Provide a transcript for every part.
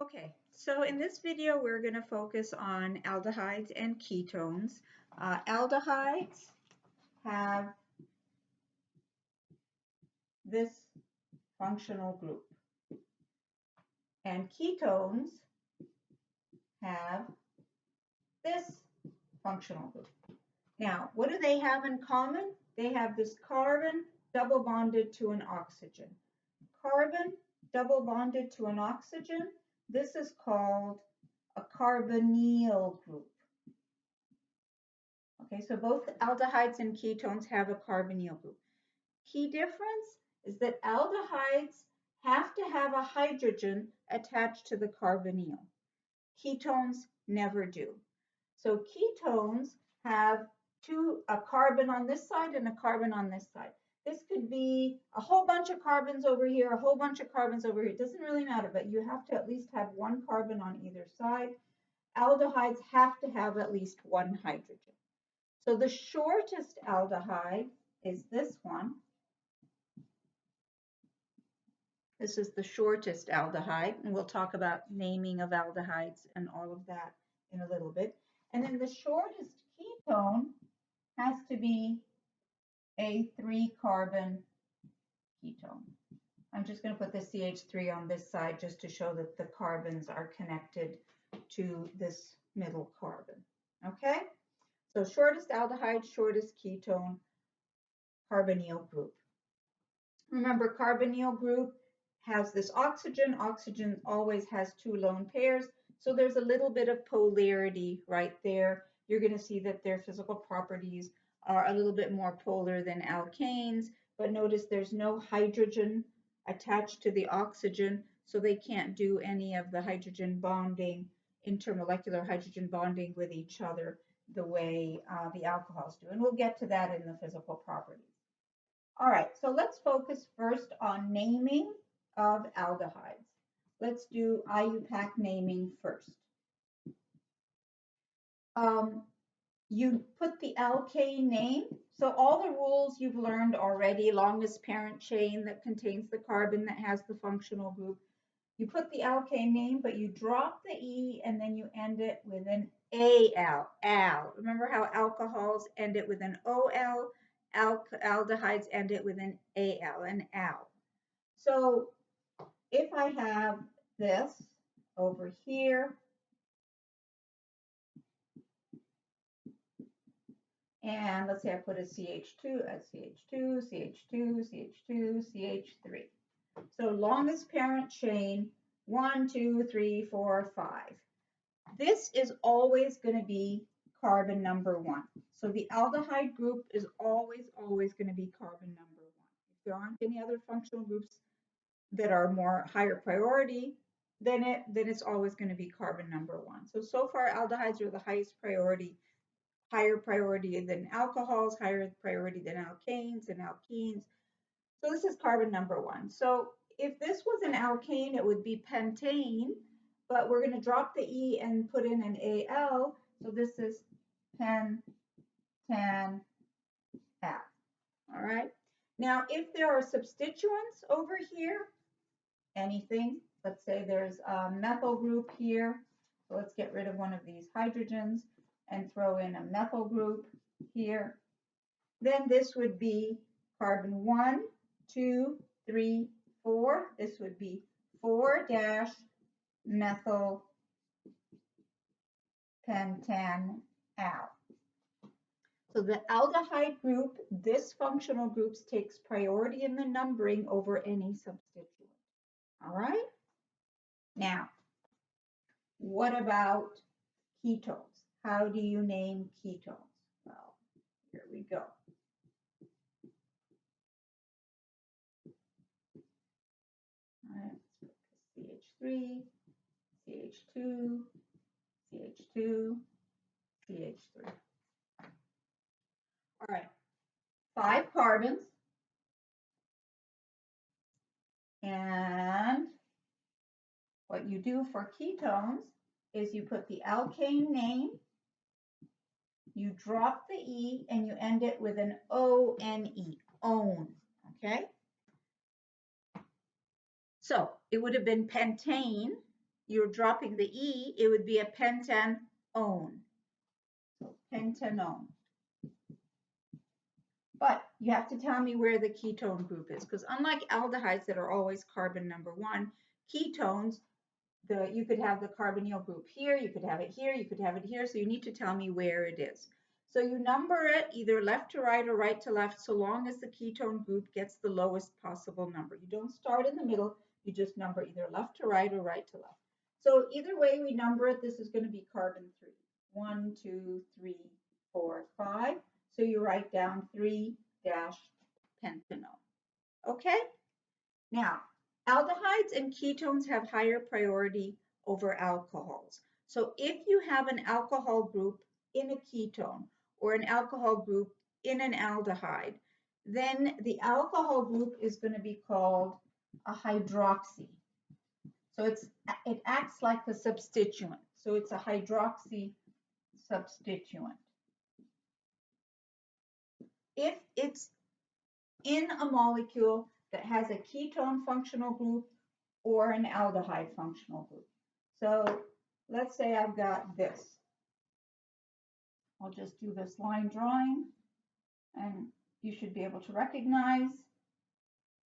Okay, so in this video, we're going to focus on aldehydes and ketones. Aldehydes have this functional group, and ketones have this functional group. Now, what do they have in common? They have this carbon double bonded to an oxygen. Carbon double bonded to an oxygen, this is called a carbonyl group. Okay, so both aldehydes and ketones have a carbonyl group. Key difference is that aldehydes have to have a hydrogen attached to the carbonyl. Ketones never do. So ketones have a carbon on this side and a carbon on this side. This could be a whole bunch of carbons over here, a whole bunch of carbons over here. It doesn't really matter, but you have to at least have one carbon on either side. Aldehydes have to have at least one hydrogen. So the shortest aldehyde is this one. This is the shortest aldehyde, and we'll talk about naming of aldehydes and all of that in a little bit. And then the shortest ketone has to be a 3-carbon ketone. I'm just going to put the CH3 on this side just to show that the carbons are connected to this middle carbon. Okay? So shortest aldehyde, shortest ketone, carbonyl group. Remember, carbonyl group has this oxygen. Oxygen always has 2 lone pairs. So there's a little bit of polarity right there. You're going to see that their physical properties are a little bit more polar than alkanes. But notice there's no hydrogen attached to the oxygen. So they can't do any of the hydrogen bonding, intermolecular hydrogen bonding with each other the way the alcohols do. And we'll get to that in the physical properties. All right, so let's focus first on naming of aldehydes. Let's do IUPAC naming first. You put the alkane name. So all the rules you've learned already, longest parent chain that contains the carbon that has the functional group. You put the alkane name, but you drop the E and then you end it with an AL, al. Remember how alcohols end it with an OL? Aldehydes end it with an AL, an al. So if I have this over here, and let's say I put a CH2, CH2, CH2, CH2, CH3. So longest parent chain, 1, 2, 3, 4, 5. This is always going to be carbon number 1. So the aldehyde group is always going to be carbon number 1. If there aren't any other functional groups that are more higher priority, then it's always going to be carbon number 1. So far aldehydes are the highest priority, higher priority than alcohols, higher priority than alkanes and alkenes. So this is carbon number 1. So if this was an alkane, it would be pentane, but we're going to drop the E and put in an AL. So this is pentan al. All right. Now, if there are substituents over here, anything, let's say there's a methyl group here. So let's get rid of one of these hydrogens and throw in a methyl group here. Then this would be carbon 1, 2, 3, 4. This would be 4-methyl pentan al. So the aldehyde group, this functional group takes priority in the numbering over any substituent. All right? Now, what about ketones? How do you name ketones? Well, here we go. All right, let's put CH3, CH2, CH2, CH3. All right, 5 carbons. And what you do for ketones is you put the alkane name, you drop the E, and you end it with an O-N-E, own, okay? So it would have been pentane, you're dropping the E, it would be a pentanone. Pentanone. But you have to tell me where the ketone group is, because unlike aldehydes that are always carbon number 1, ketones, you could have the carbonyl group here, you could have it here, you could have it here, so you need to tell me where it is. So you number it either left to right or right to left, so long as the ketone group gets the lowest possible number. You don't start in the middle, you just number either left to right or right to left. So either way we number it, this is going to be carbon 3. 1, 2, 3, 4, 5. So you write down 3-pentanone. Okay? Now, aldehydes and ketones have higher priority over alcohols. So if you have an alcohol group in a ketone or an alcohol group in an aldehyde, then the alcohol group is going to be called a hydroxy. So it acts like a substituent. So it's a hydroxy substituent. If it's in a molecule that has a ketone functional group or an aldehyde functional group. So let's say I've got this. I'll just do this line drawing, and you should be able to recognize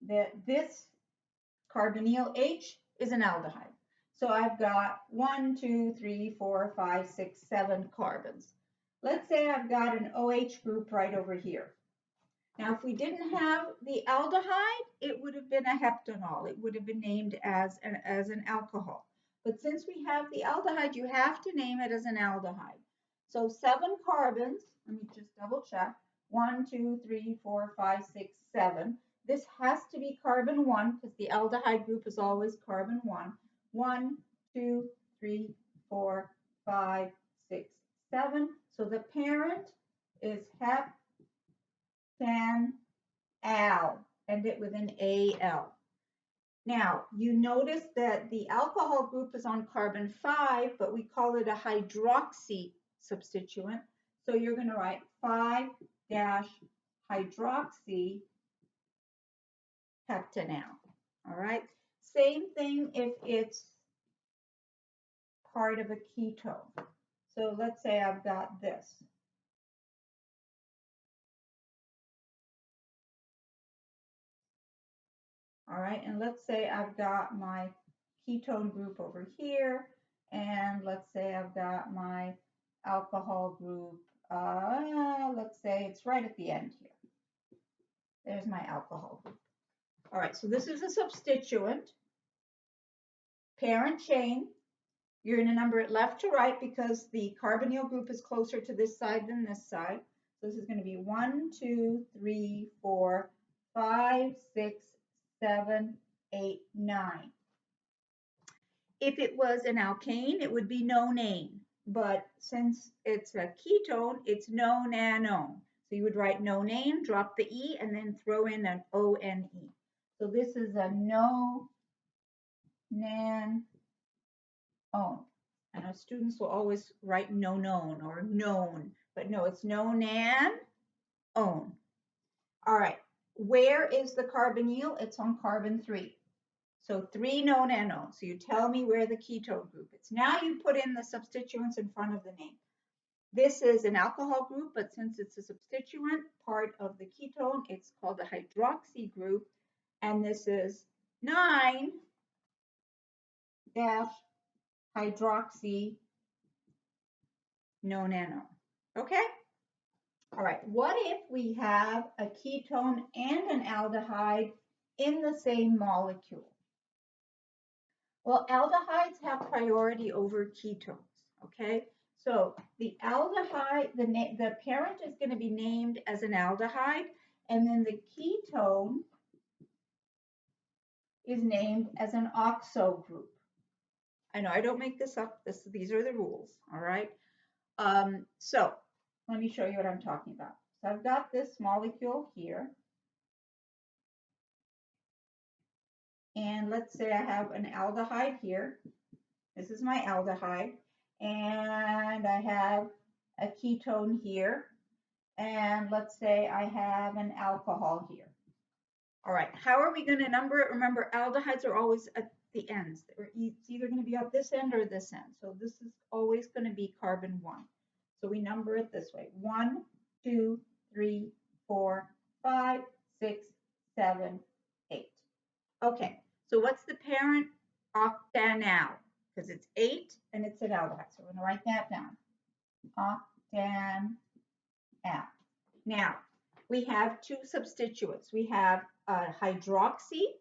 that this carbonyl H is an aldehyde. So I've got 1, 2, 3, 4, 5, 6, 7 carbons. Let's say I've got an OH group right over here. Now, if we didn't have the aldehyde, it would have been a heptanol. It would have been named as an alcohol. But since we have the aldehyde, you have to name it as an aldehyde. So 7 carbons, let me just double check. 1, 2, 3, 4, 5, 6, 7. This has to be carbon 1 because the aldehyde group is always carbon 1. 1, 2, 3, 4, 5, 6, 7. So the parent is heptanal, end it with an AL. Now, you notice that the alcohol group is on carbon 5, but we call it a hydroxy substituent. So you're going to write 5-hydroxy heptanal. All right. Same thing if it's part of a ketone. So let's say I've got this. All right, and let's say I've got my ketone group over here, and let's say I've got my alcohol group, let's say it's right at the end here. There's my alcohol group. All right, so this is a substituent. Parent chain, you're going to number it left to right because the carbonyl group is closer to this side than this side. So this is going to be 1, 2, 3, 4, 5, 6, 7, 8, 9. If it was an alkane, it would be nonane. But since it's a ketone, it's nonanone. So you would write nonane, drop the E, and then throw in an O-N-E. So this is a nonanone. I know students will always write nonone or known, but no, it's nonanone. All right, where is the carbonyl? It's on carbon 3. So 3 nonanone. So you tell me where the ketone group is. Now you put in the substituents in front of the name. This is an alcohol group, but since it's a substituent part of the ketone, it's called a hydroxy group. And this is 9-hydroxy nonanone. Okay? All right, what if we have a ketone and an aldehyde in the same molecule? Well, aldehydes have priority over ketones, okay? So the aldehyde, the parent is going to be named as an aldehyde, and then the ketone is named as an oxo group. I know I don't make this up. These are the rules, all right? So let me show you what I'm talking about. So I've got this molecule here. And let's say I have an aldehyde here. This is my aldehyde. And I have a ketone here. And let's say I have an alcohol here. All right, how are we going to number it? Remember, aldehydes are always the ends. It's either going to be at this end or this end. So this is always going to be carbon 1. So we number it this way. 1, 2, 3, 4, 5, 6, 7, 8. Okay, so what's the parent octanol? Because it's 8 and it's an aldehyde. So we're going to write that down. Octanol. Now, we have two substituents. We have a hydroxy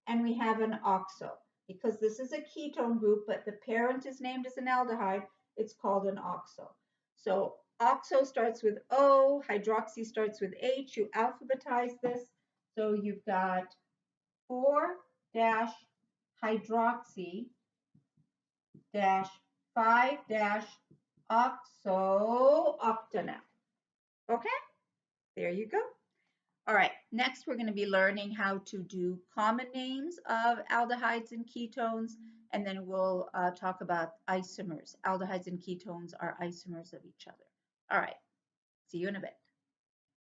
and we have an oxo. Because this is a ketone group, but the parent is named as an aldehyde, it's called an oxo. So oxo starts with O, hydroxy starts with H. You alphabetize this. So you've got 4-hydroxy 5-oxo octanol. Okay, there you go. All right, next we're going to be learning how to do common names of aldehydes and ketones, and then we'll talk about isomers. Aldehydes and ketones are isomers of each other. All right, see you in a bit.